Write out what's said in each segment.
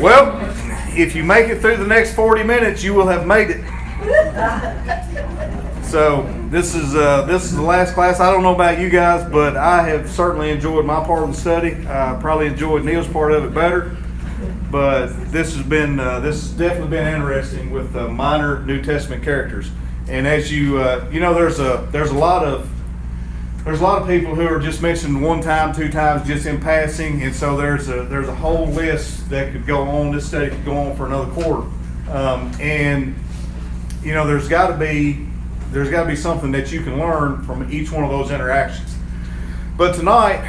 Well, if you make it through the next 40 minutes, you will have made it. So this is the last class. I don't know about you guys, but I have certainly enjoyed my part of the study. I probably enjoyed Neil's part of it better. But this has definitely been interesting with minor New Testament characters. And as there's a lot of people who are just mentioned one time, two times, just in passing, and so there's a whole list that could go on. This study could go on for another quarter, and there's got to be something that you can learn from each one of those interactions. But tonight,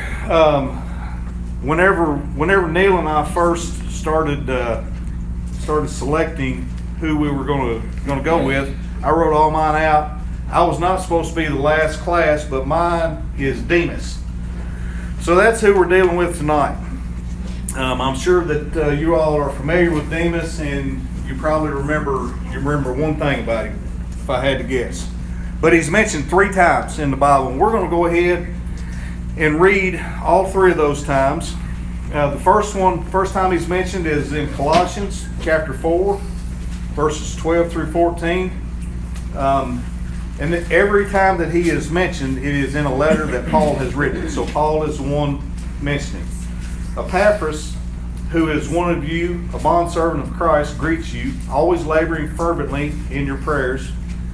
whenever Neil and I first started selecting who we were going to go with, I wrote all mine out. I was not supposed to be the last class, but mine is Demas. So that's who we're dealing with tonight. I'm sure that you all are familiar with Demas, and you probably remember one thing about him, if I had to guess. But he's mentioned 3 times in the Bible, and we're going to go ahead and read all 3 of those times. The first time he's mentioned is in Colossians chapter 4, verses 12 through 14. And every time that he is mentioned, it is in a letter that Paul has written. So Paul is the one mentioning. Epaphras, who is one of you, a bondservant of Christ, greets you, always laboring fervently in your prayers,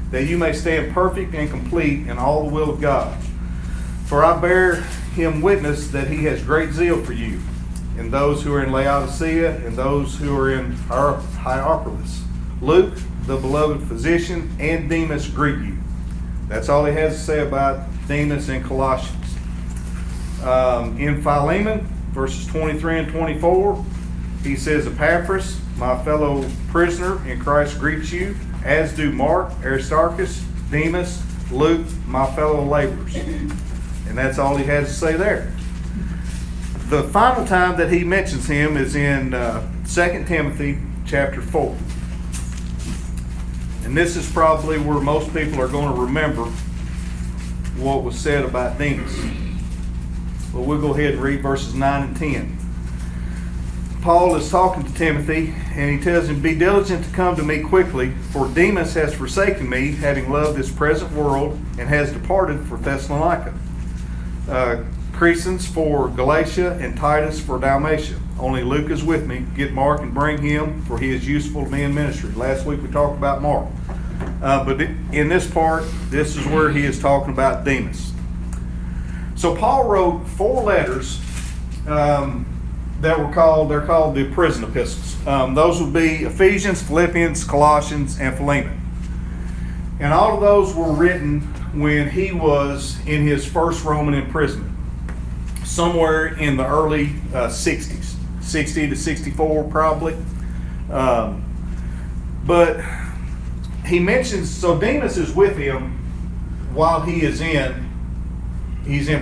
that you may stand perfect and complete in all the will of God. For I bear him witness that he has great zeal for you, and those who are in Laodicea, and those who are in Hierapolis. Luke, the beloved physician, and Demas greet you. That's all he has to say about Demas in Colossians. In Philemon, verses 23 and 24, he says, Epaphras, my fellow prisoner in Christ, greets you, as do Mark, Aristarchus, Demas, Luke, my fellow laborers. And that's all he has to say there. The final time that he mentions him is in 2 Timothy chapter 4. And this is probably where most people are going to remember what was said about Demas. But we'll go ahead and read verses 9 and 10. Paul is talking to Timothy, and he tells him, be diligent to come to me quickly, for Demas has forsaken me, having loved this present world, and has departed for Thessalonica. Crescens for Galatia, and Titus for Dalmatia. Only Luke is with me. Get Mark and bring him, for he is useful to me in ministry. Last week we talked about Mark. But in this part, this is where he is talking about Demas. So Paul wrote 4 letters they're called the prison epistles. Those would be Ephesians, Philippians, Colossians, and Philemon. And all of those were written when he was in his first Roman imprisonment, somewhere in the early 60s, 60 to 64 probably. But he mentions, so Demas is with him while he's in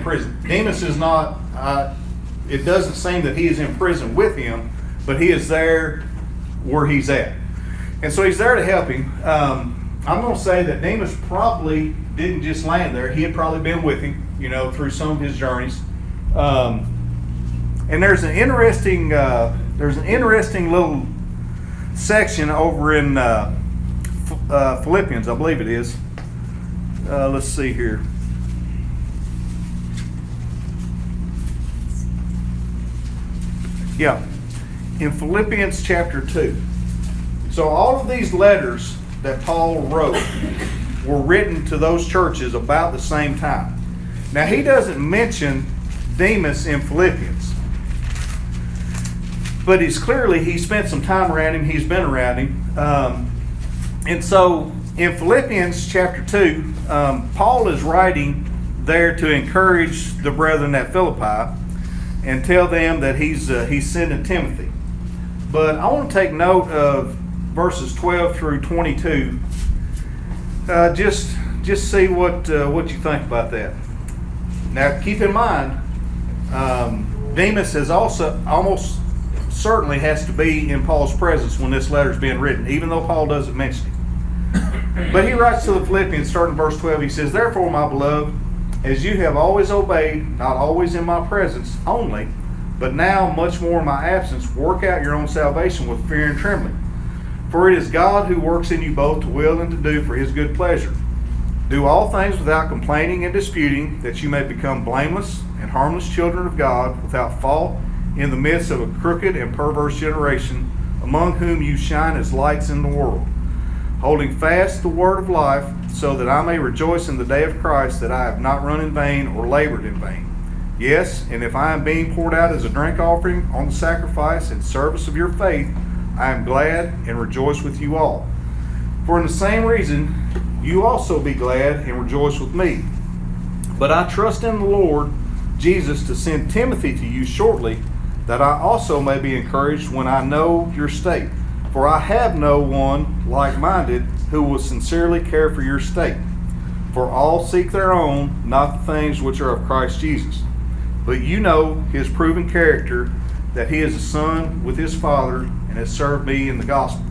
prison. Demas is not, it doesn't seem that he is in prison with him, but he is there where he's at. And so he's there to help him. I'm going to say that Demas probably didn't just land there. He had probably been with him, through some of his journeys. And there's an interesting little section over in Philippians, I believe it is. Let's see here. Yeah, in Philippians chapter 2. So all of these letters that Paul wrote were written to those churches about the same time. Now he doesn't mention Demas in Philippians, but he spent some time around him. He's been around him. And so in Philippians chapter 2, Paul is writing there to encourage the brethren at Philippi and tell them that he's sending Timothy. But I want to take note of verses 12 through 22. Just see what you think about that. Now keep in mind, Demas is also almost certainly has to be in Paul's presence when this letter is being written, even though Paul doesn't mention it. But he writes to the Philippians, starting verse 12, he says, Therefore, my beloved, as you have always obeyed, not always in my presence only, But now, much more in my absence, work out your own salvation with fear and trembling. For it is God who works in you both to will and to do for his good pleasure. Do all things without complaining and disputing, that you may become blameless and harmless children of God, without fault, in the midst of a crooked and perverse generation, among whom you shine as lights in the world, holding fast the word of life, so that I may rejoice in the day of Christ, that I have not run in vain or labored in vain. Yes, and if I am being poured out as a drink offering on the sacrifice and service of your faith, I am glad and rejoice with you all. For in the same reason, you also be glad and rejoice with me. But I trust in the Lord Jesus to send Timothy to you shortly, that I also may be encouraged when I know your state. For I have no one like-minded who will sincerely care for your state. For all seek their own, not the things which are of Christ Jesus. But you know his proven character, that he is a son with his father and has served me in the gospel.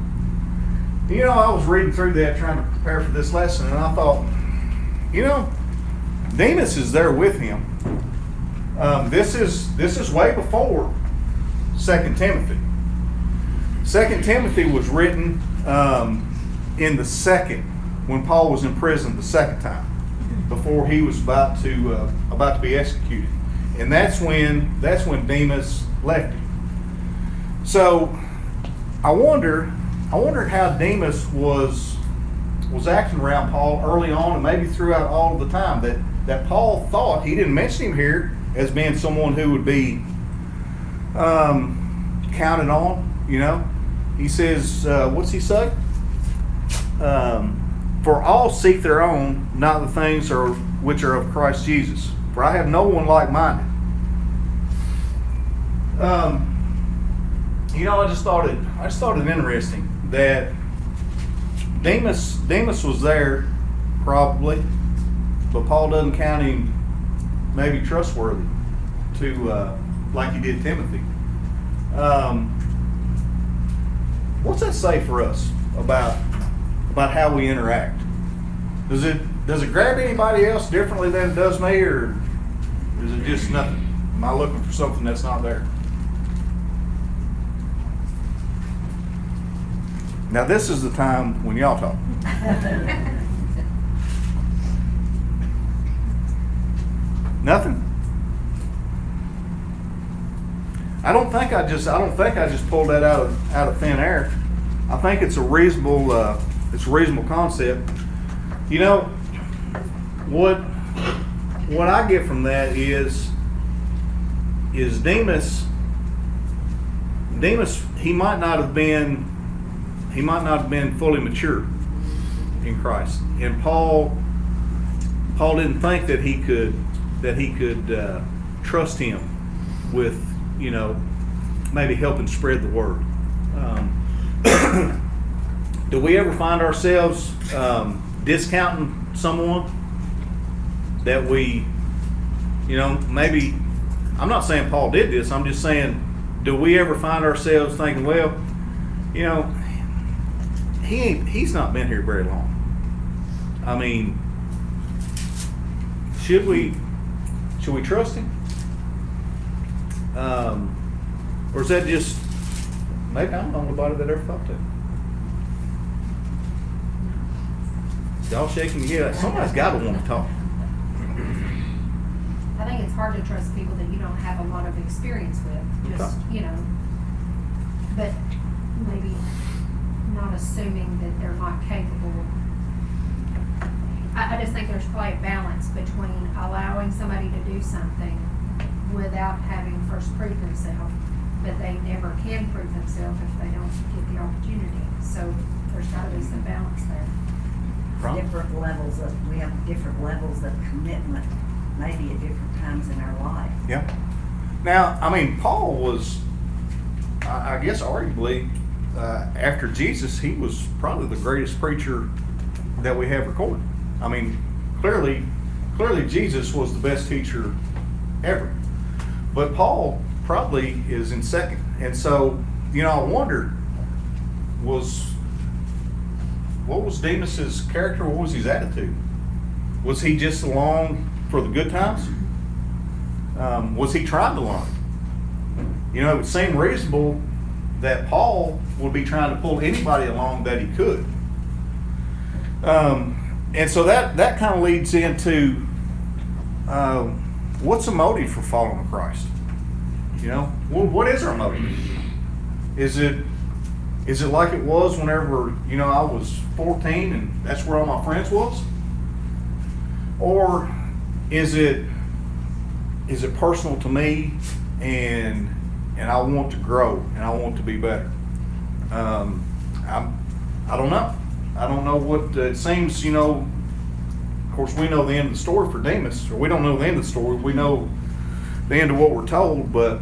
You know, I was reading through that trying to prepare for this lesson, and I thought, you know, Demas is there with him. This is way before 2 Timothy. 2 Timothy was written in the second, when Paul was in prison the second time, before he was about to be executed, and that's when Demas left him. So I wondered how Demas was acting around Paul early on, and maybe throughout all of the time that Paul thought. He didn't mention him here as being someone who would be counted on. You know, he says, what's he say? For all seek their own, not the things which are of Christ Jesus. For I have no one like-minded. You know, I just thought it interesting that Demas was there probably, but Paul doesn't count him maybe trustworthy to like he did Timothy. What's that say for us about how we interact? Does it grab anybody else differently than it does me, or is it just nothing? Am I looking for something that's not there? Now this is the time when y'all talk. Nothing. I don't think I just pulled that out of thin air. I think it's a reasonable concept. You know, what I get from that is Demas, he might not have been fully mature in Christ, and Paul didn't think that he could trust him with, you know, maybe helping spread the word. Do we ever find ourselves discounting someone that we, you know, maybe, I'm not saying Paul did this, I'm just saying, do we ever find ourselves thinking, well, you know, he's not been here very long. I mean, should we trust him? Or is that just, maybe I'm the only body that ever thought that? Y'all shaking your head. Somebody's got to want to talk. I think it's hard to trust people that you don't have a lot of experience with. Just, you know, but maybe not assuming that they're not capable. I just think there's probably a balance between allowing somebody to do something without having first proved themselves, but they never can prove themselves if they don't get the opportunity. So there's got to be some balance there. Different levels of, we have different levels of commitment, maybe at different times in our life. Yeah. Now, I mean, Paul was, I guess, arguably, after Jesus, he was probably the greatest preacher that we have recorded. I mean, clearly Jesus was the best teacher ever. But Paul probably is in second. And so, you know, I wondered, what was Demas's character? What was his attitude? Was he just along for the good times? Was he trying to learn? You know, it would seem reasonable that Paul would be trying to pull anybody along that he could. And so that kind of leads into what's the motive for following Christ? You know, what is our motive? Is it like it was whenever, you know, I was 14 and that's where all my friends was? Or is it personal to me and I want to grow and I want to be better? I don't know. I don't know what it seems, you know. Of course, we know the end of the story for Demas, or we don't know the end of the story. We know the end of what we're told. But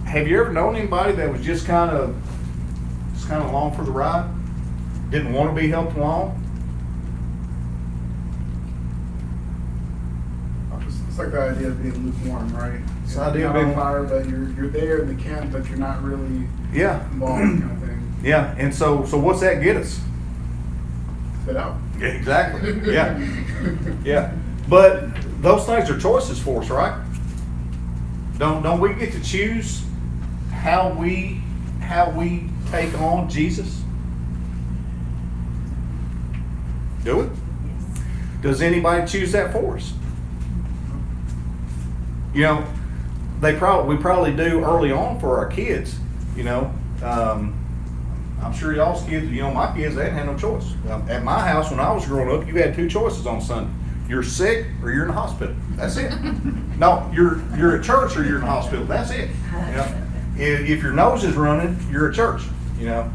have you ever known anybody that was just kind of along for the ride? Didn't want to be helped along? It's like the idea of being lukewarm, right? It's the You're idea of not on being- fire, but you're there in the camp, but you're not really Yeah. involved, kind of thing. Yeah. And so what's that get us? Spit out. Yeah, exactly. Yeah. Yeah. But those things are choices for us, right? Don't we get to choose how we take on Jesus? Do it? Does anybody choose that for us? You know, we probably do early on for our kids. You know, I'm sure y'all's kids. You know, my kids, they didn't have no choice. At my house, when I was growing up, you had two choices on Sunday: you're sick or you're in the hospital. That's it. No, you're at church or you're in the hospital. That's it. You know, if your nose is running, you're at church. You know,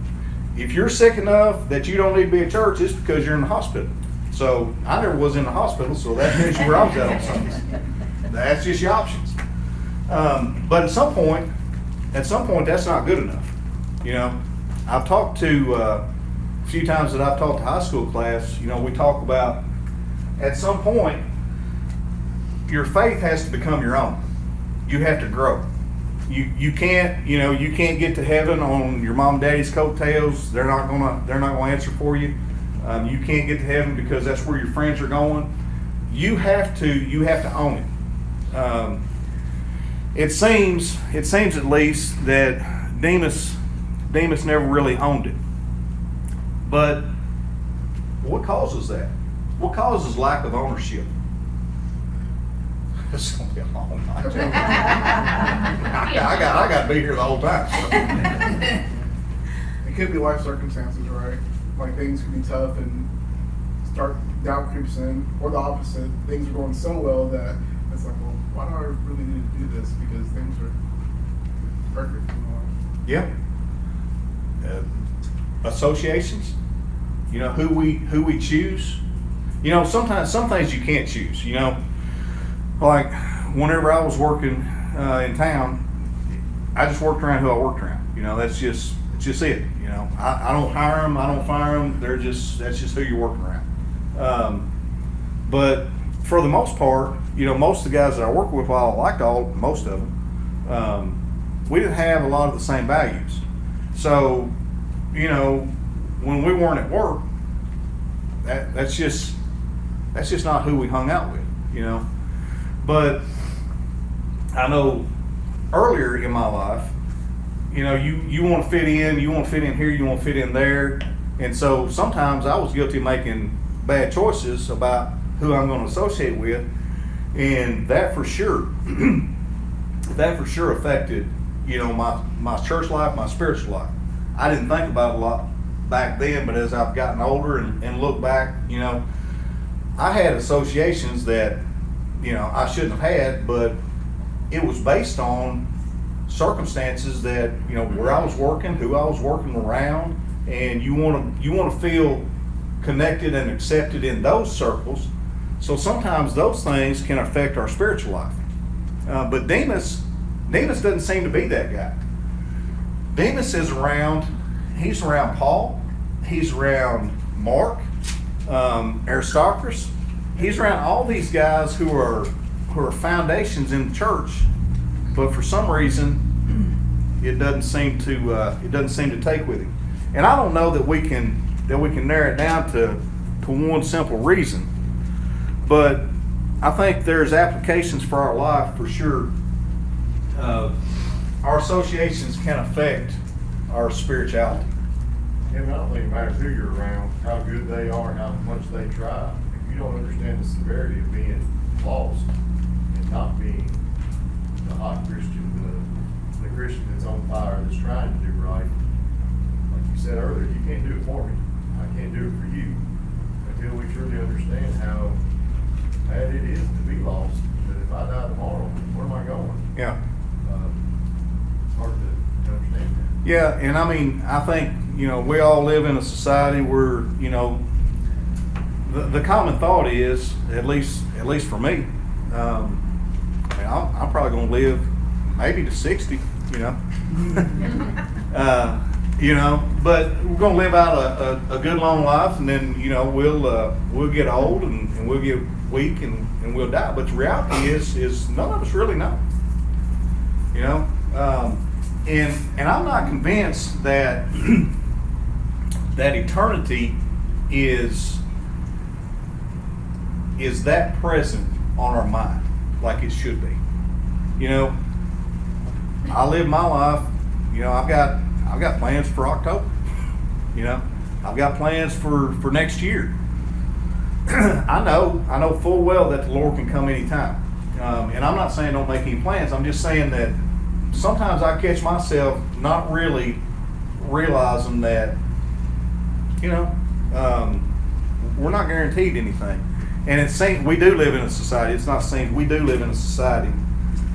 if you're sick enough that you don't need to be at church, it's because you're in the hospital. So I never was in the hospital, so that's usually where I was at on Sundays. That's just your options. But at some point, that's not good enough. You know, I've talked to a few times that I've taught the high school class. You know, we talk about at some point your faith has to become your own. You have to grow. You can't get to heaven on your mom and daddy's coattails. They're not gonna answer for you. You can't get to heaven because that's where your friends are going. You have to own it. It seems at least that Demas never really owned it. But what causes that? What causes lack of ownership? It's gonna be a long night. I got to be here the whole time. It could be life circumstances, right? Like things can be tough and doubt creeps in, or the opposite. Things are going so well that it's like, well, why do I really need to do this? Because things are perfect in my life. Yeah. Associations. You know, who we choose. You know, sometimes some things you can't choose. You know, like whenever I was working in town, I just worked around who I worked around. You know, that's just it. You know, I don't hire them, I don't fire them. That's just who you're working around. But for the most part, you know, most of the guys that I work with, while I liked most of them, we didn't have a lot of the same values. So, you know, when we weren't at work, that's just not who we hung out with. You know. But I know earlier in my life, you know, you want to fit in here, you want to fit in there. And so sometimes I was guilty of making bad choices about who I'm going to associate with. And that for sure affected, you know, my church life, my spiritual life. I didn't think about it a lot back then, but as I've gotten older and look back, you know, I had associations that, you know, I shouldn't have had, but it was based on circumstances that, you know, where I was working, who I was working around, and you want to feel connected and accepted in those circles. So sometimes those things can affect our spiritual life. But Demas doesn't seem to be that guy. Demas is around. He's around Paul. He's around Mark, Aristarchus. He's around all these guys who are foundations in the church, but for some reason it doesn't seem to take with him. And I don't know that we can narrow it down to one simple reason, but I think there's applications for our life for sure. our associations can affect our spirituality. And I don't think it matters who you're around, how good they are, how much they try. If you don't understand the severity of being lost and not being the hot Christian, the Christian that's on fire, that's trying to do right, like you said earlier, you can't do it for me. I can't do it for you until we truly understand how bad it is to be lost. That if I die tomorrow, where am I going? Yeah. It's hard to understand that. Yeah, and I mean, I think, you know, we all live in a society where, you know, the common thought is, at least for me, I mean, I'm probably gonna live maybe to 60, you know. You know, but we're gonna live out a good long life, and then, you know, we'll get old and we'll get weak and we'll die. But the reality is none of us really know. You know, and I'm not convinced that that eternity is that present on our mind like it should be. You know, I live my life. You know, I've got plans for October. You know, I've got plans for next year. I know full well that the Lord can come anytime. And I'm not saying don't make any plans. I'm just saying that sometimes I catch myself not really realizing that, you know, we're not guaranteed anything. And it's saying we do live in a society. It's not saying we do live in a society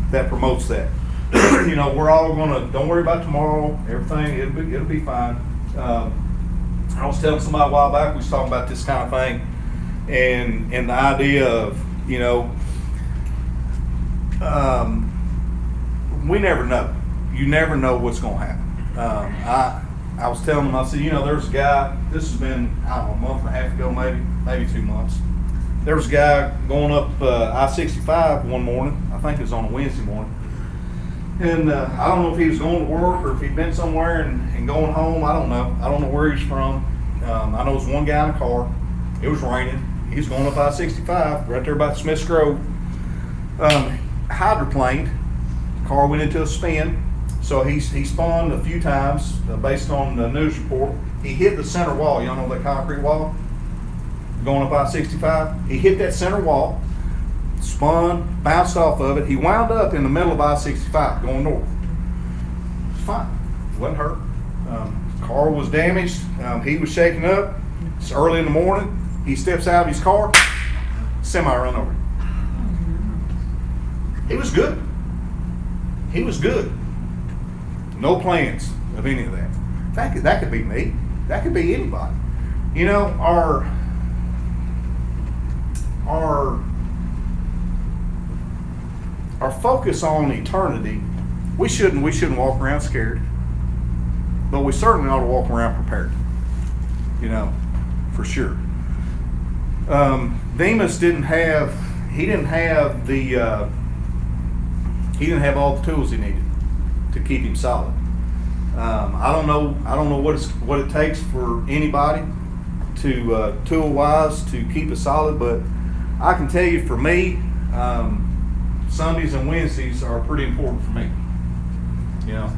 that promotes that. You know, we're all gonna, don't worry about tomorrow. Everything, it'll be fine. I was telling somebody a while back, we was talking about this kind of thing, and the idea of, you know, we never know. You never know what's gonna happen. I was telling them, I said, you know, there's a guy. This has been, I don't know, a month and a half ago, maybe 2 months. There was a guy going up I-65 one morning. I think it was on a Wednesday morning. And I don't know if he was going to work or if he'd been somewhere and going home. I don't know. I don't know where he's from. I know it was one guy in a car. It was raining. He was going up I-65 right there by Smith's Grove. Hydroplaned. Car went into a spin. So he spun a few times based on the news report. He hit the center wall. Y'all know that concrete wall? Going up I-65. He hit that center wall. Spun, bounced off of it. He wound up in the middle of I-65 going north. It's fine. Wasn't hurt. Car was damaged. He was shaken up. It's early in the morning. He steps out of his car. Semi run over him. He was good. He was good. No plans of any of that. That could be me. That could be anybody. You know, our focus on eternity, we shouldn't walk around scared, but we certainly ought to walk around prepared. You know, for sure. Demas didn't have all the tools he needed to keep him solid. I don't know what it takes for anybody to tool wise to keep it solid, but I can tell you for me, Sundays and Wednesdays are pretty important for me. You know,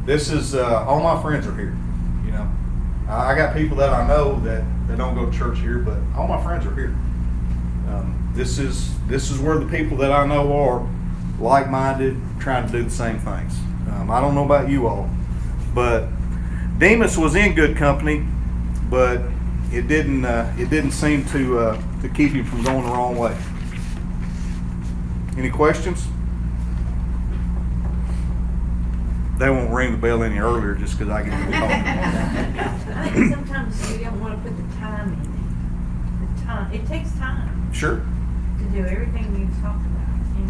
this is all my friends are here. You know, I got people that I know that don't go to church here, but all my friends are here. This is where the people that I know are like-minded, trying to do the same things. I don't know about you all, but Demas was in good company, but it didn't seem to keep him from going the wrong way. Any questions? They won't ring the bell any earlier just because I get to talking. I think sometimes we don't want to put the time in it. The time, it takes time Sure. to do everything we've talked about, and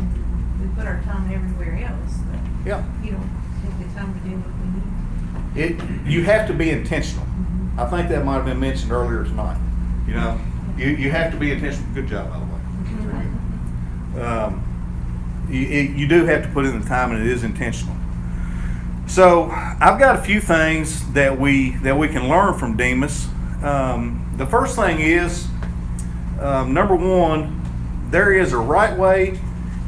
we put our time everywhere else, but Yeah. you don't take the time to do what we need. You have to be intentional. I think that might have been mentioned earlier tonight. You know, you have to be intentional. Good job, by the way. You do have to put in the time, and it is intentional. So I've got a few things that we can learn from Demas. The first thing is, number one, there is a right way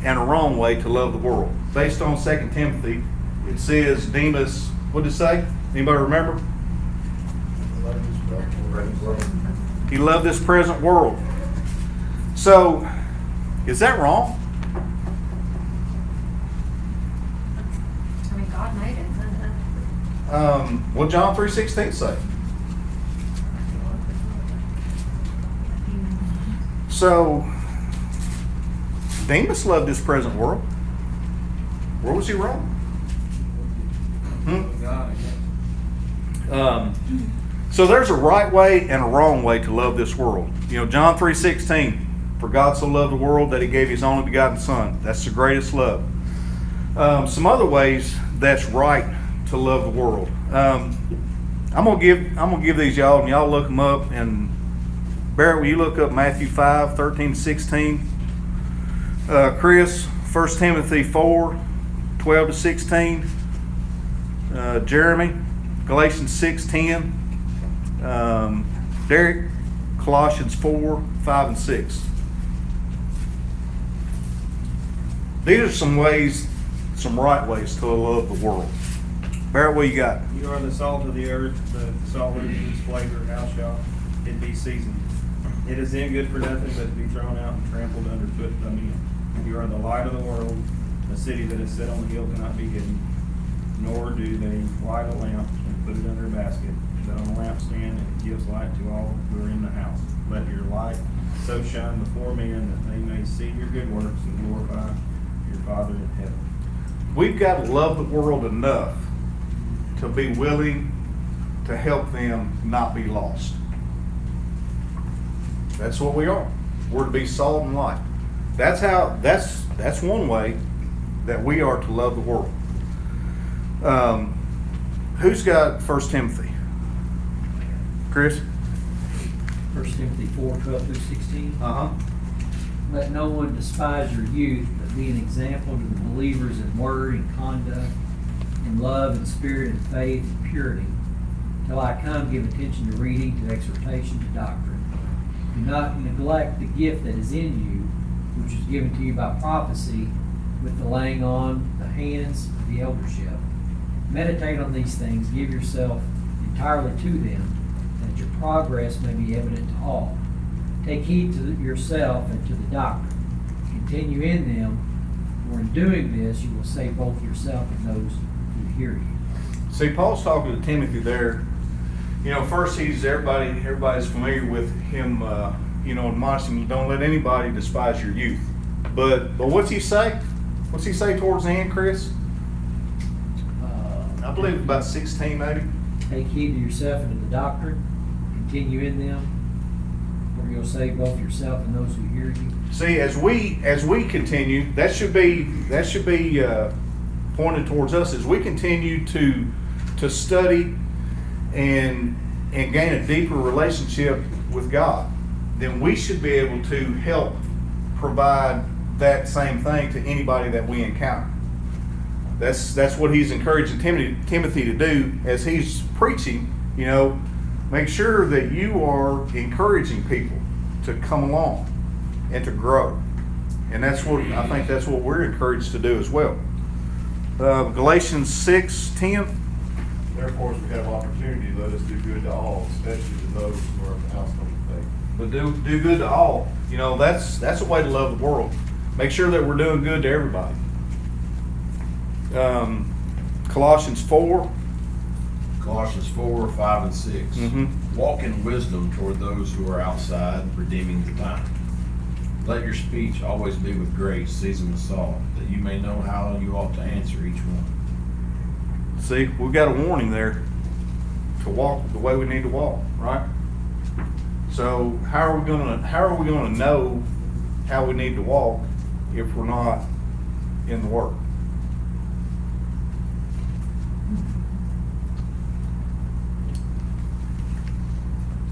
and a wrong way to love the world, based on 2 Timothy it says Demas, what did it say? Anybody remember? He loved this present world. So, is that wrong? I mean, God made it. What John 3:16 say? So, Demas loved this present world. Where was he wrong? So there's a right way and a wrong way to love this world. You know, John 3:16, for God so loved the world that he gave his only begotten Son. That's the greatest love. Some other ways that's right to love the world. I'm gonna give these y'all, and y'all look them up. And Barrett, will you look up Matthew 5:13-16? Chris, 1 Timothy 4:12-16. Jeremy, Galatians 6:10. Derek, Colossians 4:5-6. These are some ways, some right ways to love the world. Barrett, what you got? You are the salt of the earth, the salt loses flavor, how shall it be seasoned? It is then good for nothing but to be thrown out and trampled underfoot by men. You are the light of the world. A city that is set on the hill cannot be hidden, nor do they light a lamp and put it under a basket, but on a lampstand, and it gives light to all who are in the house. Let your light so shine before men that they may see your good works and glorify your Father in heaven. We've got to love the world enough to be willing to help them not be lost. That's what we are. We're to be salt and light. That's one way that we are to love the world. Who's got 1 Timothy? Chris? 1 Timothy 4:12-16. Uh-huh. Let no one despise your youth, but be an example to the believers in word and conduct, in love and spirit and faith and purity. Till I come, give attention to reading, to exhortation, to doctrine. Do not neglect the gift that is in you, which was given to you by prophecy, with the laying on the hands of the eldership. Meditate on these things, give yourself entirely to them, that your progress may be evident to all. Take heed to yourself and to the doctrine. Continue in them, for in doing this you will save both yourself and those who hear you. See, Paul's talking to Timothy there. You know, first everybody's familiar with him, admonishing, don't let anybody despise your youth. But what's he say? What's he say towards the end, Chris? I believe about 16 maybe. Take heed to yourself and to the doctrine. Continue in them, for you'll save both yourself and those who hear you. See, as we continue, that should be pointed towards us as we continue to study and gain a deeper relationship with God. Then we should be able to help provide that same thing to anybody that we encounter. That's what he's encouraging Timothy to do as he's preaching. You know, make sure that you are encouraging people to come along and to grow. And I think that's what we're encouraged to do as well. Galatians 6:10. Therefore, as we have opportunity, let us do good to all, especially to those who are of the household of faith. But do good to all. You know, that's a way to love the world. Make sure that we're doing good to everybody. Colossians 4. Colossians 4:5-6. Mhm. Walk in wisdom toward those who are outside, redeeming the time. Let your speech always be with grace, seasoned with salt, that you may know how you ought to answer each one. See, we've got a warning there to walk the way we need to walk, right? So how are we gonna know how we need to walk if we're not in the Word?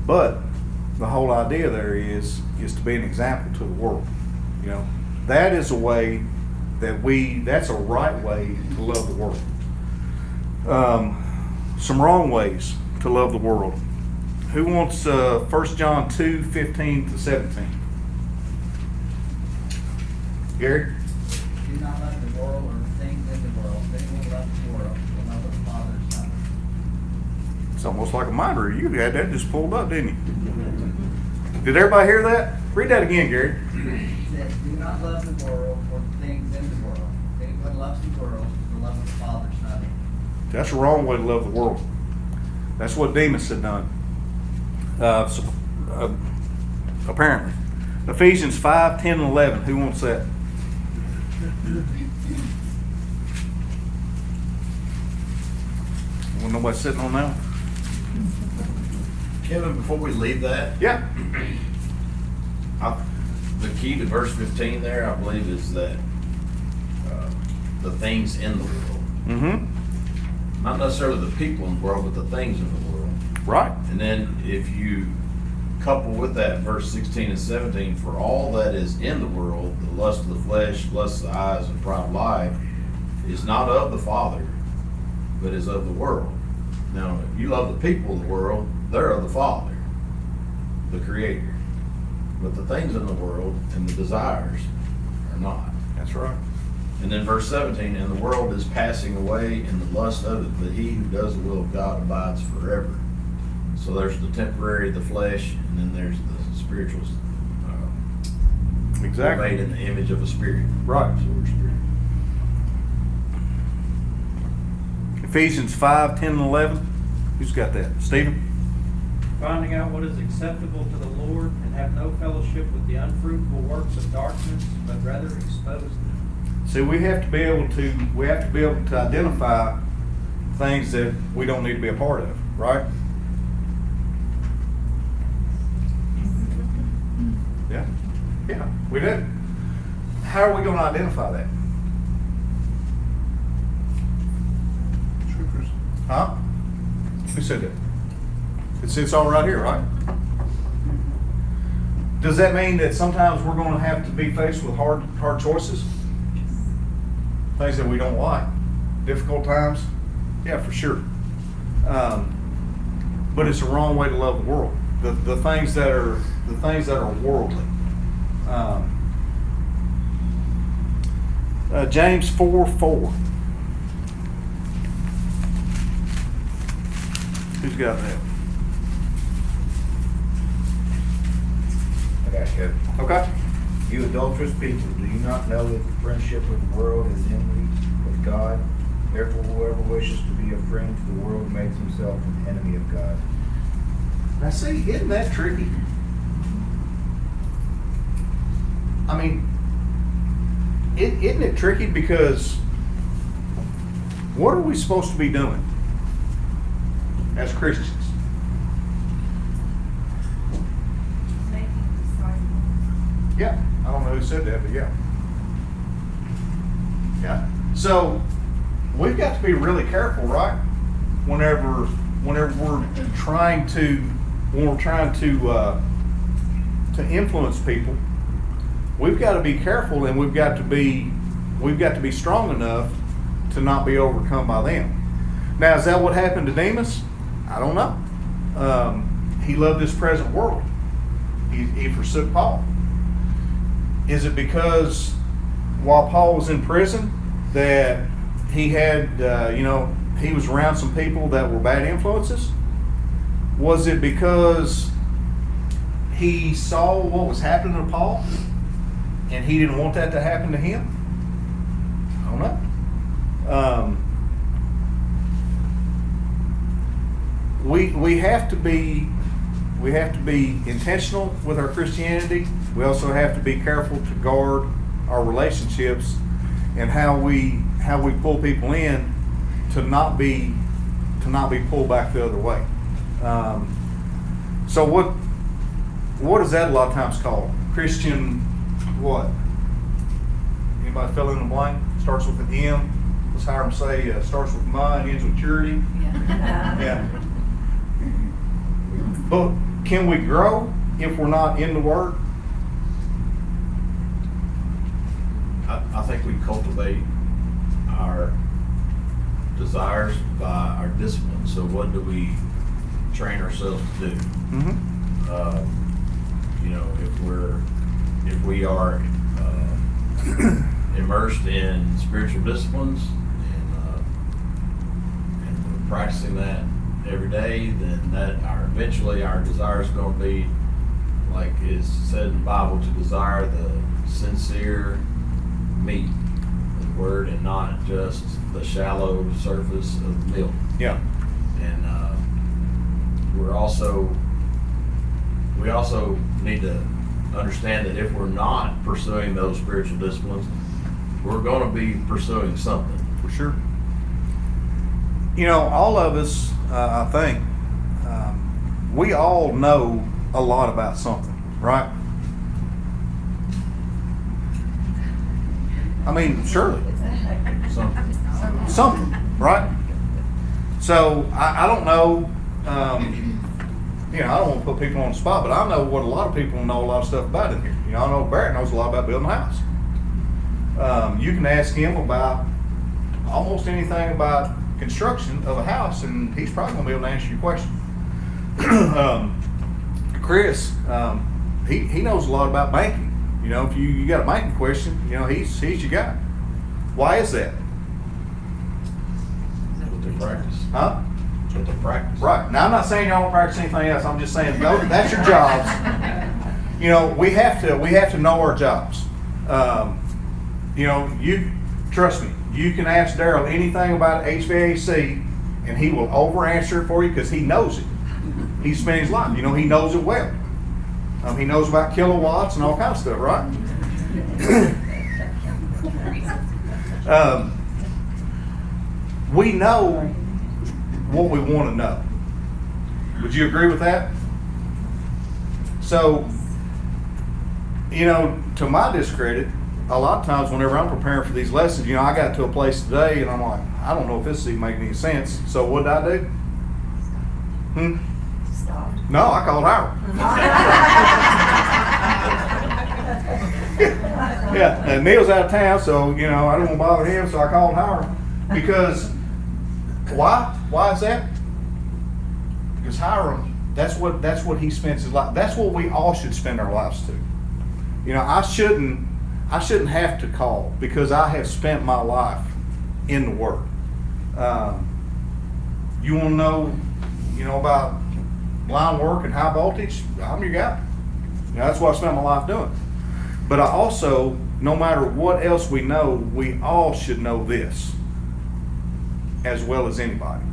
But the whole idea there is to be an example to the world. You know, that is a way that's a right way to love the world. Some wrong ways to love the world. Who wants 1 John 2:15-17? Gary? Do not love the world or the things in the world. If anyone loves the world, It's almost like a mind reader. You had that just pulled up, didn't you? Did everybody hear that? Read that again, Gary. It says, do not love the world or the things in the world. If anyone loves the world, the love of the Father is not in him. That's the wrong way to love the world. That's what Demas had done. Apparently. Ephesians 5, 10, and 11. Who wants that? Well, nobody's sitting on that one? Kevin, before we leave that, Yeah. the key to verse 15 there, I believe, is that the things in the world. Mm-hmm. Not necessarily the people in the world, but the things in the world. Right. And then if you couple with that verse 16 and 17, for all that is in the world, the lust of the flesh, lust of the eyes, and pride of life, is not of the Father, but is of the world. Now, if you love the people of the world, they're of the Father, the Creator. But the things in the world and the desires are not. That's right. And then verse 17, and the world is passing away in the lust of it, but he who does the will of God abides forever. So there's the temporary, the flesh, and then there's the spiritual. Exactly. Made in the image of a spirit. Right. So we're spirit. Ephesians 5, 10, and 11. Who's got that? Stephen? Finding out what is acceptable to the Lord, and have no fellowship with the unfruitful works of darkness, but rather expose them. See, we have to be able to identify things that we don't need to be a part of, right? Yeah. Yeah, we do. How are we going to identify that? Scriptures. Huh? Who said that? It's all right here, right? Does that mean that sometimes we're going to have to be faced with hard choices? Things that we don't like, difficult times? Yeah, for sure. But it's the wrong way to love the world. The things that are worldly. James 4:4. Who's got that? I got you. Okay. You adulterous people, do you not know that the friendship with the world is enmity with God? Therefore, whoever wishes to be a friend to the world makes himself an enemy of God. Now see, isn't that tricky? I mean, isn't it tricky because what are we supposed to be doing as Christians? Making disciples. Yeah, I don't know who said that, but yeah. Yeah. So we've got to be really careful, right? Whenever we're trying to influence people, we've got to be careful, and we've got to be strong enough to not be overcome by them. Now, is that what happened to Demas? I don't know. He loved this present world. He forsook Paul. Is it because while Paul was in prison that he had, he was around some people that were bad influences? Was it because he saw what was happening to Paul and he didn't want that to happen to him? I don't know. We have to be intentional with our Christianity. We also have to be careful to guard our relationships and how we pull people in to not be pulled back the other way. So what is that a lot of times called? Christian what? Anybody fill in the blank? Starts with an M. Let's hire them say starts with ma and ends with charity. Yeah. But can we grow if we're not in the Word? I think we cultivate our desires by our discipline. So what do we train ourselves to do? Mm-hmm. If we are immersed in spiritual disciplines and we're practicing that every day, then eventually our desire is going to be, like is said in the Bible, to desire the sincere meat of the word and not just the shallow surface of milk. Yeah. And we also need to understand that if we're not pursuing those spiritual disciplines, we're going to be pursuing something. For sure. You know, all of us, I think, we all know a lot about something, right? I mean, surely. Something, right? So, I don't know, you know, I don't want to put people on the spot, but I know what a lot of people know a lot of stuff about in here. You know, I know Barrett knows a lot about building a house. You can ask him about almost anything about construction of a house, and he's probably going to be able to answer your question. Chris, he knows a lot about banking. You know, if you got a banking question, you know, he's your guy. Why is that? What they practice. Huh? That's what they practice. Right. Now, I'm not saying y'all don't practice anything else. I'm just saying that's your jobs. You know, we have to know our jobs. You know, you trust me. You can ask Daryl anything about HVAC, and he will over answer it for you because he knows it. He spent his life. You know, he knows it well. He knows about kilowatts and all kinds of stuff, right? We know what we want to know. Would you agree with that? So, you know, to my discredit, a lot of times whenever I'm preparing for these lessons, you know, I got to a place today and I'm like, I don't know if this is even making any sense. So what did I do? Stop. No, I called Howard. Yeah, and Neil's out of town, so, you know, I don't want to bother him, so I called Howard. Because, why? Why is that? Because Hiram, that's what he spends his life. That's what we all should spend our lives to. You know, I shouldn't have to call because I have spent my life in the Word. You want to know, you know, about line work and high voltage? I'm your guy. You know, that's what I spent my life doing. But I also, no matter what else we know, we all should know this as well as anybody.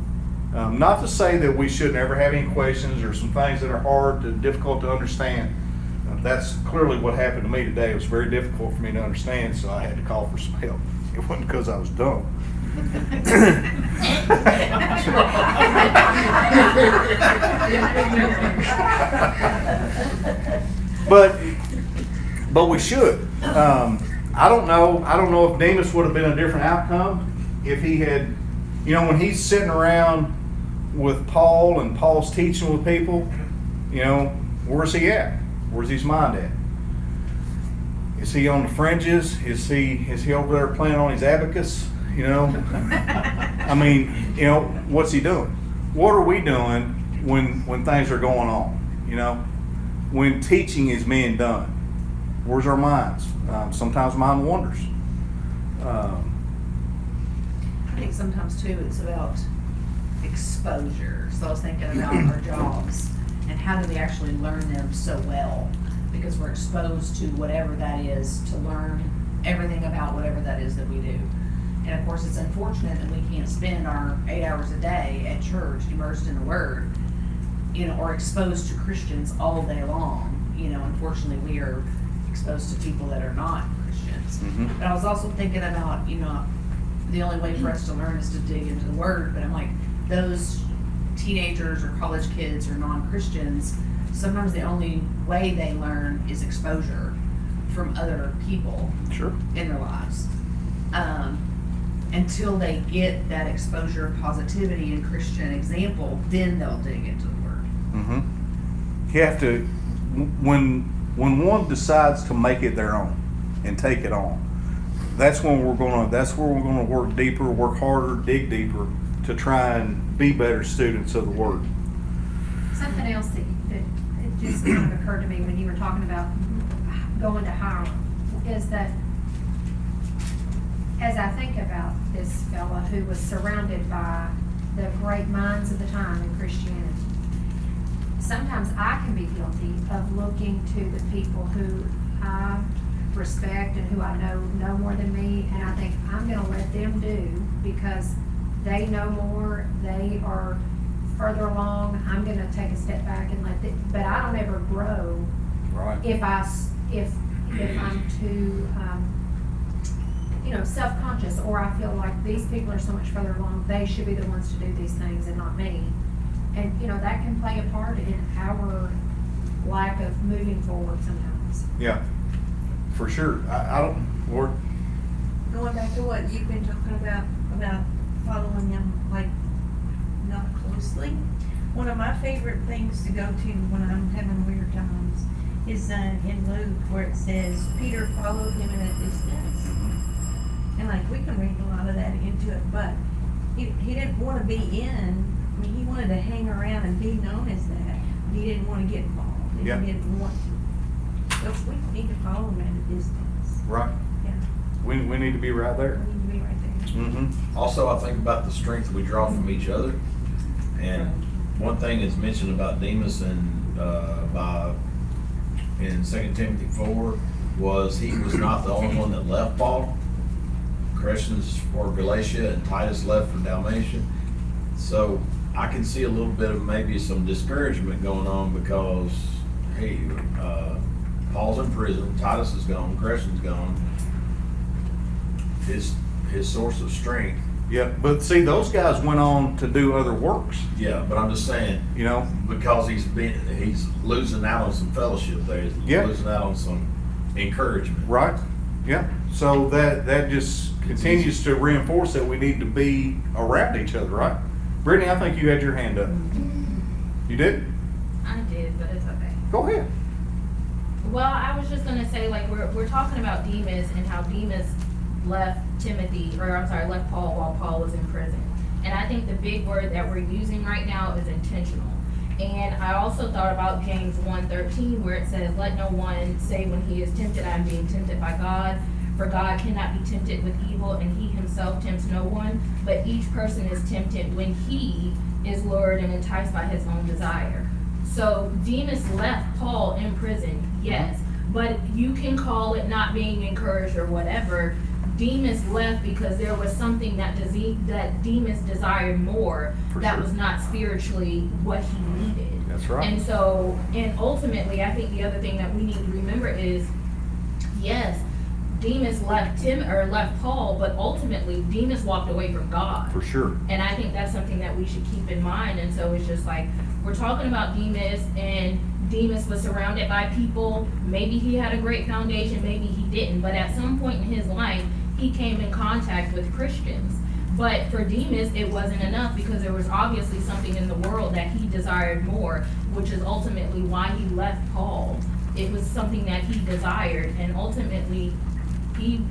Not to say that we shouldn't ever have any questions or some things that are hard and difficult to understand. That's clearly what happened to me today. It was very difficult for me to understand, so I had to call for some help. It wasn't because I was dumb. But we should. I don't know if Demas would have been a different outcome if he had, you know, when he's sitting around with Paul and Paul's teaching with people, you know, where's he at? Where's his mind at? Is he on the fringes? Is he over there playing on his abacus? You know, I mean, you know, what's he doing? What are we doing when things are going on? You know, when teaching is being done, where's our minds? Sometimes mine wanders. I think sometimes too it's about exposure. So I was thinking about our jobs and how do we actually learn them so well, because we're exposed to whatever that is to learn everything about whatever that is that we do. And of course it's unfortunate that we can't spend our 8 hours a day at church immersed in the Word, you know, or exposed to Christians all day long. You know, unfortunately we are exposed to people that are not Christians. Mm-hmm. But I was also thinking about, you know, the only way for us to learn is to dig into the Word, but I'm like, those teenagers or college kids or non-Christians, sometimes the only way they learn is exposure from other people Sure. in their lives. Until they get that exposure of positivity and Christian example, then they'll dig into the Word. Mm-hmm. You have to, when one decides to make it their own and take it on, that's where we're gonna work deeper, work harder, dig deeper to try and be better students of the Word. Something else that it just kind of occurred to me when you were talking about going to Hiram is that as I think about this fella who was surrounded by the great minds of the time in Christianity. Sometimes I can be guilty of looking to the people who I respect and who I know more than me, and I think I'm gonna let them do because they know more, they are further along. I'm gonna take a step back and let them, but I don't ever grow Right. if I'm too, self-conscious, or I feel like these people are so much further along, they should be the ones to do these things and not me. And, that can play a part in our lack of moving forward sometimes. Yeah, for sure. I don't, Lord, Going back to what you've been talking about following them, like, not closely. One of my favorite things to go to when I'm having weird times is in Luke, where it says Peter followed him at a distance. And like, we can read a lot of that into it, but he didn't want to be he wanted to hang around and be known as that. He didn't want to get involved. And Yeah. He didn't want to. So we need to follow him at a distance. right? Yeah, We need to be right there. we need to be right there. Mm-hmm. Also, I think about the strength we draw from each other. And one thing that's mentioned about Demas in 2 Timothy 4 was he was not the only one that left Paul. Crescens for Galatia and Titus left for Dalmatia. So I can see a little bit of maybe some discouragement going on because, hey, Paul's in prison, Titus is gone, Crescen's gone. His source of strength. Yeah, but see, those guys went on to do other works, Yeah, but I'm just saying, because he's losing out on some fellowship there. He's Yeah. losing out on some encouragement. right? Yeah. So that just continues to reinforce that we need to be around each other, right? Brittany, I think you had your hand up. You did? I did, but it's okay. Go ahead. Well, I was just gonna say, like, we're talking about Demas and how Demas left left Paul while Paul was in prison. And I think the big word that we're using right now is intentional. And I also thought about James 1:13, where it says, let no one say when he is tempted, I am being tempted by God. For God cannot be tempted with evil, and he himself tempts no one. But each person is tempted when he is lured and enticed by his own desire. So Demas left Paul in prison, yes. But you can call it not being encouraged or whatever. Demas left because there was something that Demas desired more For that sure. was not spiritually what he needed. That's right. And so, and ultimately, I think the other thing that we need to remember is, yes, Demas left Paul, but ultimately Demas walked away from God. For sure. And I think that's something that we should keep in mind. And so it's just like, we're talking about Demas, and Demas was surrounded by people. Maybe he had a great foundation, maybe he didn't. But at some point in his life, he came in contact with Christians. But for Demas, it wasn't enough because there was obviously something in the world that he desired more, which is ultimately why he left Paul. It was something that he desired, and ultimately, he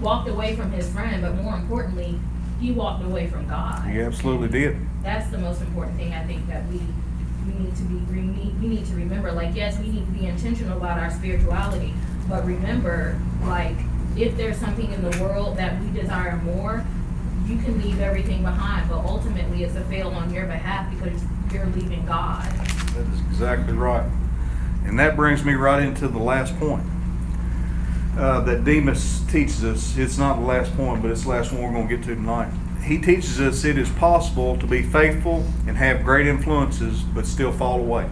walked away from his friend, but more importantly, he walked away from God. He absolutely did. That's the most important thing I think that we need to remember. Like, yes, we need to be intentional about our spirituality, but remember, like, if there's something in the world that we desire more, you can leave everything behind, but ultimately it's a fail on your behalf because you're leaving God. That is exactly right. And that brings me right into the last point that Demas teaches us. It's not the last point, but it's the last one we're going to get to tonight. He teaches us it is possible to be faithful and have great influences, but still fall away.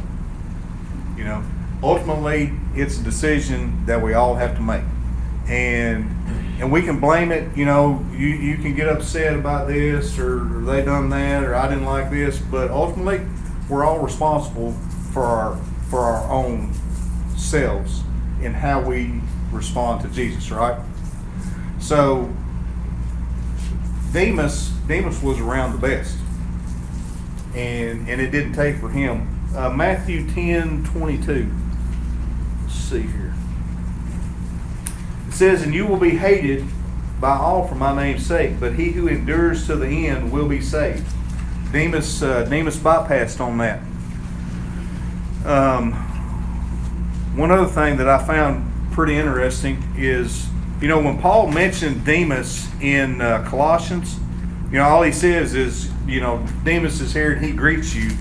Ultimately, it's a decision that we all have to make. And we can blame it, you can get upset about this, or they done that, or I didn't like this, but ultimately, we're all responsible for our own selves and how we respond to Jesus, right? So Demas was around the best, and it didn't take for him. Matthew 10:22. Let's see here. It says, "And you will be hated by all for my name's sake, but he who endures to the end will be saved." Demas bypassed on that. One other thing that I found pretty interesting is, when Paul mentioned Demas in Colossians, You know, all he says is, you know, Demas is here and he greets you.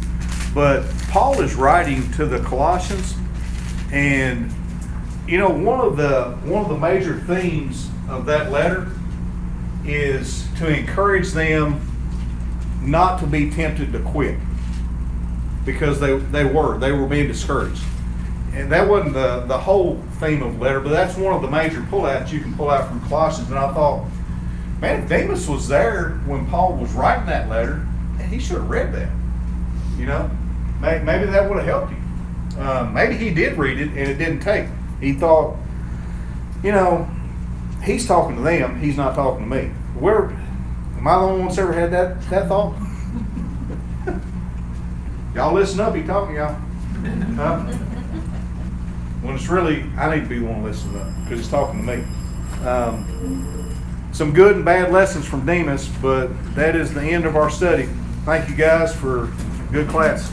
But Paul is writing to the Colossians, and you know, one of the major themes of that letter is to encourage them not to be tempted to quit, because they were being discouraged. And that wasn't the whole theme of the letter, but that's one of the major pullouts you can pull out from Colossians. And I thought, man, if Demas was there when Paul was writing that letter, he should have read that. You know, maybe that would have helped him. Maybe he did read it and it didn't take. He thought, you know, he's talking to them, he's not talking to me. Am I the only one that's ever had that thought? Y'all listen up, he talking to y'all. When it's really, I need to be the one listening up, because he's talking to me. Some good and bad lessons from Demas, but that is the end of our study. Thank you guys for a good class.